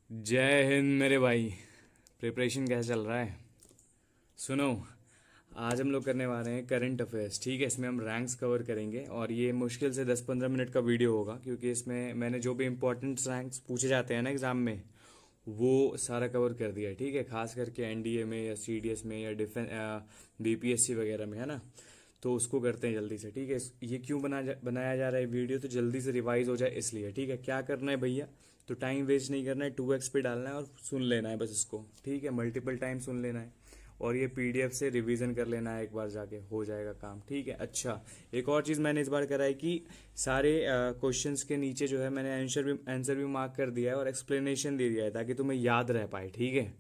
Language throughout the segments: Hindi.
जय हिंद मेरे भाई। प्रिपरेशन कैसा चल रहा है? सुनो, आज हम लोग करने वाले हैं करंट अफेयर्स। ठीक है, इसमें हम रैंक्स कवर करेंगे और ये मुश्किल से 10-15 मिनट का वीडियो होगा, क्योंकि इसमें मैंने जो भी इंपॉर्टेंट रैंक्स पूछे जाते हैं ना एग्जाम में, वो सारा कवर कर दिया है। ठीक है, खास करके एनडीए में या सीडीएस में या डिफेंस बीपीएससी वगैरह में, है ना। तो उसको करते हैं जल्दी से। ठीक है, ये क्यों बनाया जा रहा है वीडियो, तो जल्दी से रिवाइज हो जाए इसलिए। ठीक है, क्या करना है भैया, तो टाइम वेस्ट नहीं करना है, 2x पे डालना है और सुन लेना है बस इसको। ठीक है, मल्टीपल टाइम सुन लेना है और ये पीडीएफ से रिवीजन कर लेना है एक बार जाके, हो जाएगा काम। ठीक है। अच्छा, एक और चीज़ मैंने इस बार करा है कि सारे क्वेश्चंस के नीचे जो है मैंने आंसर भी मार्क कर दिया है और एक्सप्लेनेशन दे दिया है, ताकि तुम्हें याद रह पाए। ठीक है,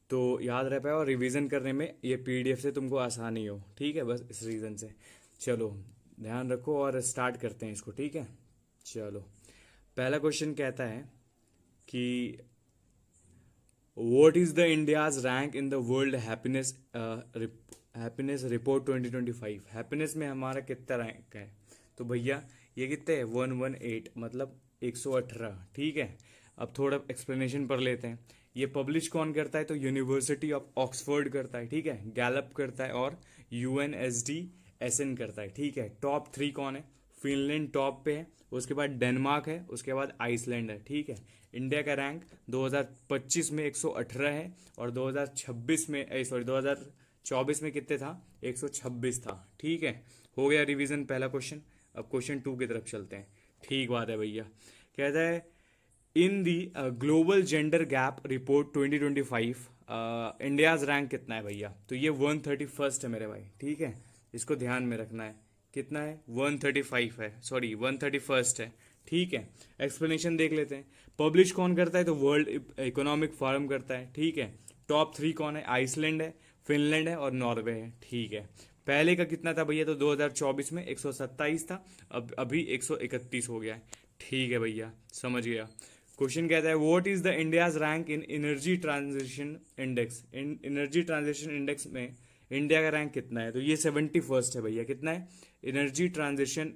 तो याद रह पाए और रिवीजन करने में ये पीडीएफ से तुमको आसानी हो। ठीक है, बस इस रीज़न से। चलो, ध्यान रखो और स्टार्ट करते हैं इसको। ठीक है, चलो। पहला क्वेश्चन कहता है कि what is the India's rank in the world happiness report 2025। Happiness में हमारा कितना रैंक है? तो भैया ये कितने है? 118, मतलब 118। ठीक है, अब थोड़ा एक्सप्लेनेशन पढ़ लेते हैं। ये पब्लिश कौन करता है? तो यूनिवर्सिटी ऑफ ऑक्सफोर्ड करता है। ठीक है, गैलप करता है और यूएनएसडी एसएन करता है। ठीक है, टॉप 3 कौन है? फिनलैंड टॉप पे है, उसके बाद डेनमार्क है, उसके बाद आइसलैंड है। ठीक है, इंडिया का रैंक 2025 में 118 है और 2026 में, सॉरी, 2024 में कितने था? 126 था। ठीक है, हो गया रिवीजन पहला क्वेश्चन। अब क्वेश्चन 2 की तरफ चलते हैं। ठीक बात है भैया। कहता है in the global gender gap report 2025 India's rank कितना है भैया? तो ये 131st है मेरे भाई। ठीक है, इसको ध्यान में रखना है। कितना है? 135 है, सॉरी 131st है। ठीक है, एक्सप्लेनेशन देख लेते हैं। पब्लिश कौन करता है? तो वर्ल्ड इकोनॉमिक फोरम करता है। ठीक है, टॉप 3 कौन है? आइसलैंड है, फिनलैंड है और नॉर्वे है। ठीक है, पहले का कितना था भैया? तो 2024 में 127 था, अब अभी 131 हो गया है। ठीक है भैया, समझ गया। क्वेश्चन कहता है what is the India's rank in energy transition index. In energy transition index में इंडिया का रैंक कितना है? तो ये 71st है भैया। कितना है? एनर्जी ट्रांजिशन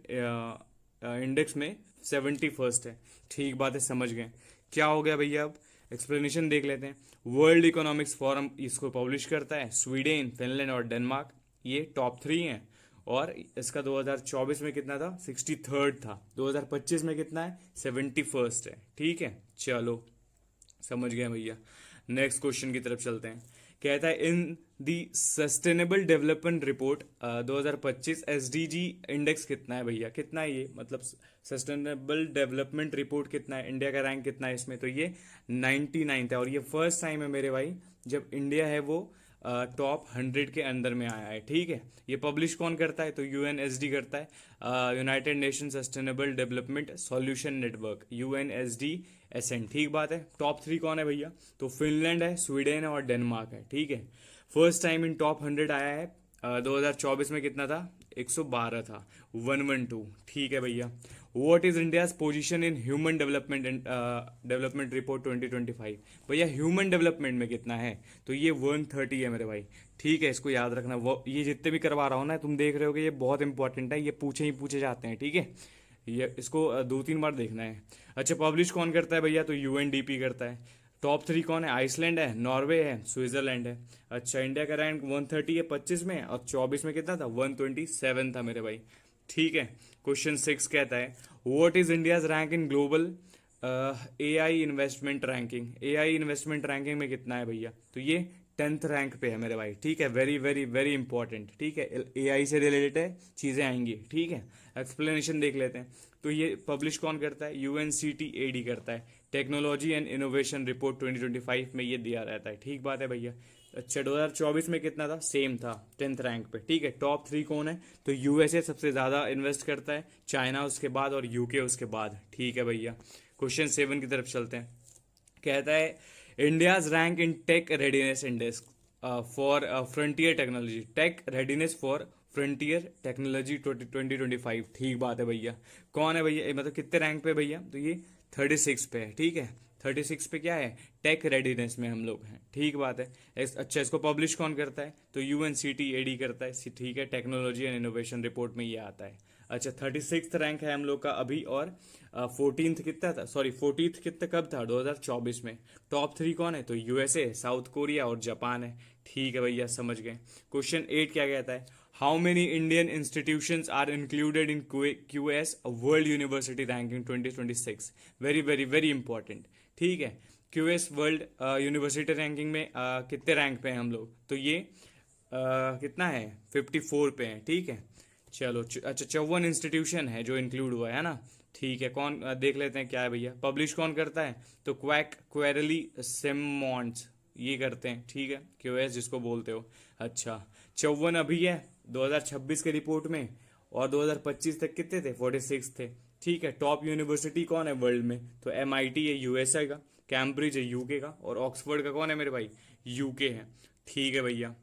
इंडेक्स में 71st है। ठीक बात है, समझ गए। क्या हो गया भैया? अब एक्सप्लेनेशन देख लेते हैं। वर्ल्ड इकोनॉमिक्स फोरम इसको पब्लिश करता है। स्वीडन, फिनलैंड और डेनमार्क ये टॉप 3 हैं। और इसका 2024 में कितना था? 63rd था। 2025 में कितना है? 71st है। ठीक है, चलो, समझ गए भैया। नेक्स्ट क्वेश्चन की तरफ चलते हैं। कहता है in the sustainable development report 2025 SDG index कितना है भैया? कितना है ये, मतलब सस्टेनेबल डेवलपमेंट रिपोर्ट कितना है? इंडिया का रैंक कितना है इसमें? तो ये 99 है और ये फर्स्ट टाइम है मेरे भाई जब इंडिया है वो टॉप 100 के अंदर में आया है। ठीक है, ये पब्लिश कौन करता है? तो यूएनएसडी करता है, United Nation sustainable development solution network, UNSD SN. ठीक बात है। टॉप 3 कौन है भैया? तो फिनलैंड है, स्वीडन है और डेनमार्क है। ठीक है, फर्स्ट टाइम इन टॉप 100 आया है। 2024 में कितना था? 112 था, 112। ठीक है भैया। What is India's position in human development report 2025। भैया ह्यूमन डेवलपमेंट में कितना है? तो ये 130 है मेरे भाई। ठीक है, इसको याद रखना। वो ये जितने भी करवा रहा हूँ ना, तुम देख रहे हो कि ये बहुत इंपॉर्टेंट है, ये पूछे ही पूछे जाते हैं। ठीक है, ये इसको 2-3 बार देखना है। अच्छा, पब्लिश कौन करता है भैया? तो यूएनडीपी करता है। टॉप 3 कौन है? आइसलैंड है, नॉर्वे है, स्विट्जरलैंड है। अच्छा, इंडिया का रैंक 130 है 25 में और 24 में कितना था? 127 था मेरे भाई। ठीक है, क्वेश्चन 6 कहता है what is India's rank in global AI investment ranking. AI investment ranking में कितना है भैया? तो ये 10th रैंक पे है मेरे भाई। ठीक है, वेरी वेरी वेरी इंपॉर्टेंट। ठीक है, एआई से रिलेटेड चीज़ें आएंगी। ठीक है, एक्सप्लेनेशन देख लेते हैं। तो ये पब्लिश कौन करता है? यूएनसीटीएडी करता है। टेक्नोलॉजी एंड इनोवेशन रिपोर्ट 2025 में ये दिया रहता है। ठीक बात है भैया। अच्छा, 2024 में कितना था? सेम था, 10th रैंक पे। ठीक है, टॉप 3 कौन है? तो यूएसए सबसे ज़्यादा इन्वेस्ट करता है, चाइना उसके बाद और यूके उसके बाद। ठीक है भैया, क्वेश्चन 7 की तरफ चलते हैं। कहता है India's rank in tech readiness index for frontier technology. Tech readiness for frontier technology 2025। ठीक बात है भैया। कौन है भैया, मतलब कितने रैंक पे भैया? तो ये 36 पे है। ठीक है, 36 पे क्या है? टेक रेडीनेस में हम लोग हैं। ठीक बात है। अच्छा, इसको पब्लिश कौन करता है? तो यूएनसीटीएडी करता है। ठीक है, टेक्नोलॉजी एंड इनोवेशन रिपोर्ट में ये आता है। अच्छा 36th रैंक है हम लोग का अभी, और 14th कितना था, सॉरी 14th कितना कब था, 2024 में। टॉप 3 कौन है, तो यूएसए, साउथ कोरिया और जापान है। ठीक है भैया, समझ गए। क्वेश्चन 8 क्या कहता है, how many Indian institutions are included in QS world university ranking 2026। Very very very important. ठीक है, क्यूएस वर्ल्ड यूनिवर्सिटी रैंकिंग में कितने रैंक पे हैं हम लोग, तो ये कितना है, 54 पे हैं। ठीक है, चलो अच्छा 54 इंस्टीट्यूशन है जो इंक्लूड हुआ है ना। ठीक है, कौन देख लेते हैं क्या है भैया। पब्लिश कौन करता है, तो क्वेरली सिमॉन्स ये करते हैं। ठीक है, क्यूएस जिसको बोलते हो। अच्छा 54 अभी है 2026 के रिपोर्ट में, और 2025 तक कितने थे, 46 थे। ठीक है, टॉप यूनिवर्सिटी कौन है वर्ल्ड में, तो एमआईटी है यूएसए का, कैम्ब्रिज है यूके का, और ऑक्सफोर्ड का कौन है मेरे भाई, यूके है। ठीक है भैया,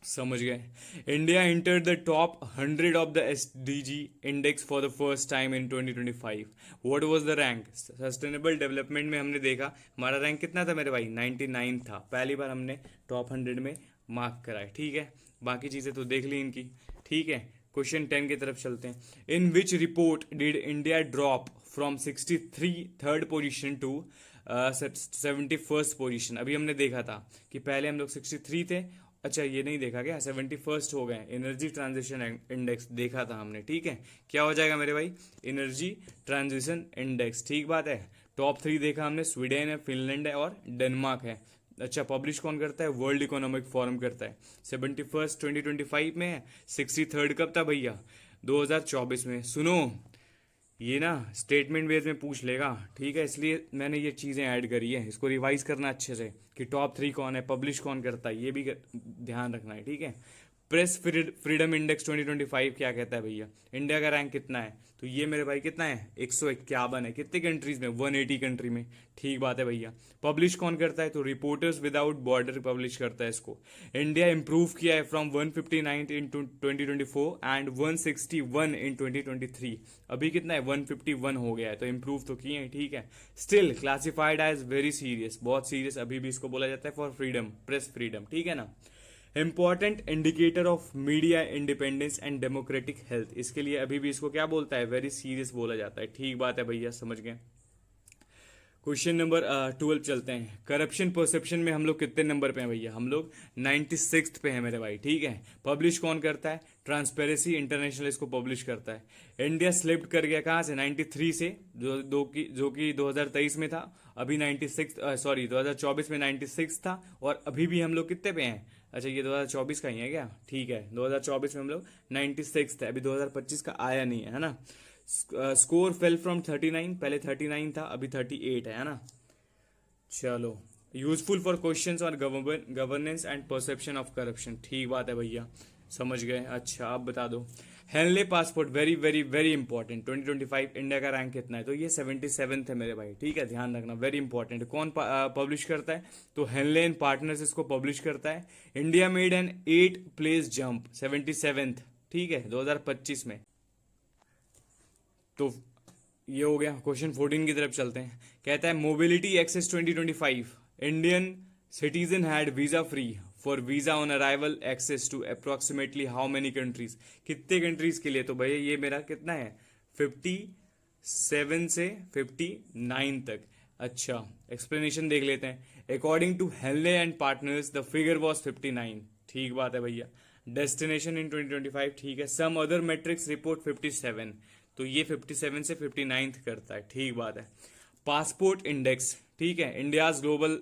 समझ गए। India entered the top 100 of the SDG index for the first time in 2025। What was the rank, sustainable development में हमने देखा हमारा रैंक कितना था मेरे भाई, 99 था। पहली बार हमने टॉप 100 में मार्क करा है। ठीक है, बाकी चीज़ें तो देख ली इनकी। ठीक है, क्वेश्चन 10 की तरफ चलते हैं। In which report did India drop from 63 third position to 71st position. अभी हमने देखा था कि पहले हम लोग 63 थे, अच्छा ये नहीं देखा क्या, 71st हो गए। एनर्जी ट्रांजिशन इंडेक्स देखा था हमने। ठीक है, क्या हो जाएगा मेरे भाई, एनर्जी ट्रांजिशन इंडेक्स। ठीक बात है। टॉप 3 देखा हमने, स्वीडन है, फिनलैंड है और डेनमार्क है। अच्छा पब्लिश कौन करता है, वर्ल्ड इकोनॉमिक फोरम करता है। 71st 2025 में है, 63rd कब था भैया, 2024 में। सुनो, ये ना स्टेटमेंट बेस में पूछ लेगा। ठीक है, इसलिए मैंने ये चीज़ें ऐड करी है, इसको रिवाइज करना अच्छे से कि टॉप 3 कौन है, पब्लिश कौन करता है, ये भी ध्यान रखना है। ठीक है, प्रेस फ्रीडम इंडेक्स 2025 क्या कहता है भैया, इंडिया का रैंक कितना है, तो ये मेरे भाई कितना है, 151 है। कितने कंट्रीज में, 180 कंट्री में। ठीक बात है भैया। पब्लिश कौन करता है, तो रिपोर्टर्स विदाउट बॉर्डर पब्लिश करता है इसको। इंडिया इंप्रूव किया है फ्रॉम 159 इन 2024 एंड 161 इन 2023। अभी कितना है, 151 हो गया है, तो इंप्रूव तो किए हैं। ठीक है, still classified as very serious, बहुत सीरियस अभी भी इसको बोला जाता है फॉर फ्रीडम, प्रेस फ्रीडम। ठीक है ना, important indicator of media independence and democratic health, इसके लिए अभी भी इसको क्या बोलता है, वेरी सीरियस बोला जाता है। ठीक बात है भैया, समझ गए। क्वेश्चन नंबर 12 चलते हैं। करप्शन परसेप्शन में हम लोग कितने नंबर पे हैं भैया, हम लोग 96th पे हैं मेरे भाई। ठीक है, पब्लिश कौन करता है, ट्रांसपेरेंसी इंटरनेशनल इसको पब्लिश करता है। इंडिया स्लिप्ड कर गया कहाँ से, 93 से, जो कि 2023 में था। अभी 2024 में 96 था, और अभी भी हम लोग कितने पे हैं, अच्छा ये 2024 का ही है क्या, ठीक है 2024 में हम लोग 96 थे, अभी 2025 का आया नहीं है ना। स्कोर फेल फ्रॉम 39, पहले 39 था, अभी 38 है ना। चलो, useful for questions on governance and perception of corruption. ठीक बात है भैया, समझ गए। अच्छा आप बता दो, Henley passport very very very important, 2025 India का रैंक कितना है, तो ये 77th है मेरे भाई। ठीक है, ध्यान रखना, वेरी इंपॉर्टेंट। कौन पब्लिश करता है, तो हेनले एंड पार्टनर्स इसको पब्लिश करता है। India made an 8 place jump, 77th। ठीक है, 2025 में। तो ये हो गया। क्वेश्चन 14 की तरफ चलते हैं। कहता है mobility access 2025, Indian citizen had visa free for visa on arrival access to approximately how many countries, कितने कंट्रीज के लिए, तो भैया ये मेरा कितना है, 57 से 59 तक। अच्छा एक्सप्लेनेशन देख लेते हैं। According to Henley and Partners the figure was 59। ठीक बात है भैया। डेस्टिनेशन इन 2025, ठीक है। सम अदर मेट्रिक्स रिपोर्ट 57, तो ये 57 से 59 करता है। ठीक बात है। पासपोर्ट इंडेक्स, ठीक है, India's global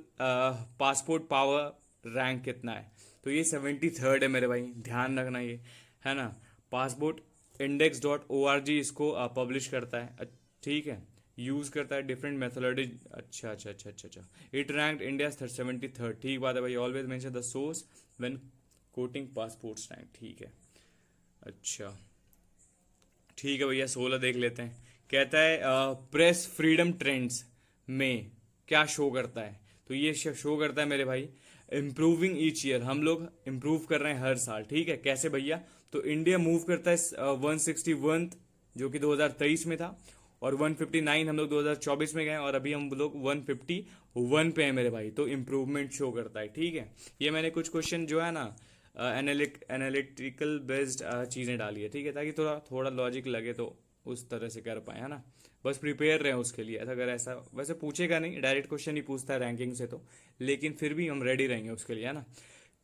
passport power rank कितना है, तो ये 73rd है मेरे भाई, ध्यान रखना ये है ना। पासपोर्ट इंडेक्स .org इसको पब्लिश करता है। ठीक है, यूज करता है डिफरेंट मेथोडोलॉजी। अच्छा अच्छा अच्छा अच्छा अच्छा, इट रैंक इंडिया 73rd। ठीक बात है भाई, always mention the source when coating passport rank. ठीक है, अच्छा ठीक है भैया। 16 देख लेते हैं। कहता है प्रेस फ्रीडम ट्रेंड्स में क्या शो करता है, तो ये शो करता है मेरे भाई इम्प्रूविंग ईच ईयर, हम लोग इम्प्रूव कर रहे हैं हर साल। ठीक है, कैसे भैया, तो इंडिया मूव करता है 161 जो कि 2023 में था, और 159 हम लोग 2024 में गए, और अभी हम लोग 151 पे हैं मेरे भाई, तो इम्प्रूवमेंट शो करता है। ठीक है, ये मैंने कुछ क्वेश्चन जो है ना एनालिटिकल बेस्ड चीज़ें डाली है, ठीक है, ताकि थोड़ा लॉजिक लगे तो उस तरह से कर पाए, है ना। बस प्रिपेयर रहे उसके लिए, अगर ऐसा वैसे पूछेगा नहीं, डायरेक्ट क्वेश्चन ही पूछता है रैंकिंग से तो, लेकिन फिर भी हम रेडी रहेंगे उसके लिए, है ना।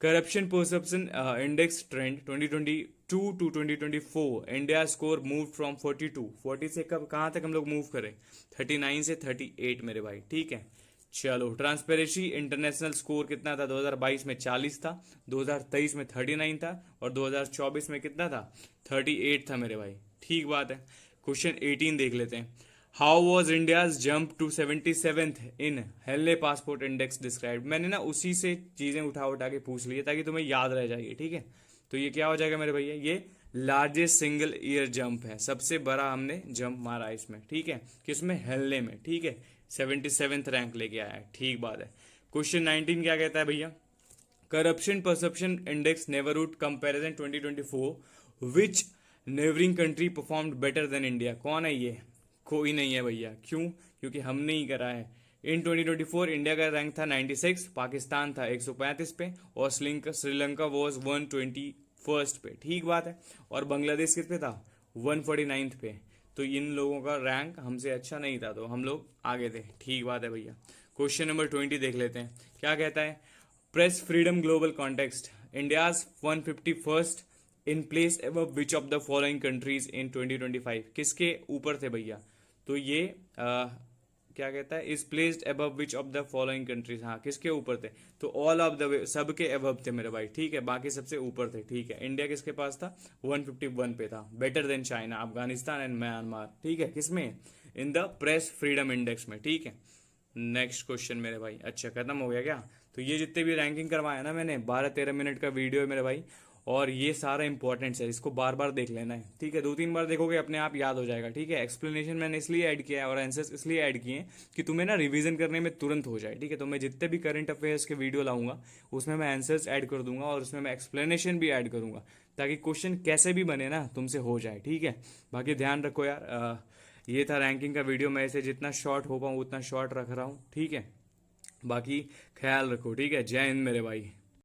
Corruption perception index trend 2022 to 2024, India score move from 40 से कब कहाँ तक हम लोग मूव करें, 39 से 38 मेरे भाई, ठीक है। चलो, ट्रांसपेरेंसी इंटरनेशनल स्कोर कितना था, 2022 में 40 था, 2023 में 39 था, और 2024 में कितना था, 38 था मेरे भाई, ठीक बात है। क्वेश्चन 18 देख लेते हैं। How was India's jump to 77th in Henley passport index described. मैंने ना उसी से चीजें उठा के पूछ ली है ताकि तुम्हें याद रह जाएगी, ठीक है। तो ये क्या हो जाएगा मेरे भैया, ये लार्जेस्ट सिंगल ईयर जंप है, सबसे बड़ा हमने जंप मारा इसमें, ठीक है, किसमें, हेनले में, ठीक है, 77th रैंक लेके आया है, ठीक बात है। क्वेश्चन 19 क्या कहता है भैया, corruption perception index neighbourhood comparison 2024, विच neighbouring country performed better than India. कौन है ये, कोई नहीं है भैया, क्यों, क्योंकि हमने ही करा है। इन 2024 इंडिया का रैंक था 96, पाकिस्तान था 135 पे, और श्रीलंका वॉज 121 पे, ठीक बात है, और बांग्लादेश किस पे था, 149 पे। तो इन लोगों का रैंक हमसे अच्छा नहीं था, तो हम लोग आगे थे, ठीक बात है भैया। क्वेश्चन नंबर 20 देख लेते हैं, क्या कहता है, press freedom global context, India's 151st in place above which of the following countries in 2025, किसके ऊपर थे भैया, तो ये क्या कहता है, is placed above which of the following countries, हाँ किसके ऊपर थे, तो ऑल ऑफ द वे, सबके अबव थे मेरे भाई, ठीक है, बाकी सबसे ऊपर थे, ठीक है। इंडिया किसके पास था, 151 पे था, better than China, Afghanistan and Myanmar, ठीक है, किसमें, in the press freedom index में, ठीक है। नेक्स्ट क्वेश्चन मेरे भाई, अच्छा खत्म हो गया क्या, तो ये जितने भी रैंकिंग करवाया ना मैंने, 12-13 मिनट का वीडियो है मेरे भाई, और ये सारा इंपॉर्टेंट है, इसको बार बार देख लेना है, ठीक है, 2-3 बार देखोगे अपने आप याद हो जाएगा, ठीक है। एक्सप्लेनेशन मैंने इसलिए ऐड किया है और आंसर्स इसलिए ऐड किए हैं कि तुम्हें ना रिवीजन करने में तुरंत हो जाए, ठीक है। तो मैं जितने भी करंट अफेयर्स के वीडियो लाऊंगा उसमें मैं आंसर्स ऐड कर दूंगा, और उसमें मैं एक्सप्लेनेशन भी ऐड करूंगा, ताकि क्वेश्चन कैसे भी बने ना तुमसे हो जाए, ठीक है। बाकी ध्यान रखो यार, ये था रैंकिंग का वीडियो, मैं इसे जितना शॉर्ट हो पाऊँ उतना शॉर्ट रख रहा हूँ, ठीक है। बाकी ख्याल रखो, ठीक है, जय हिंद मेरे भाई।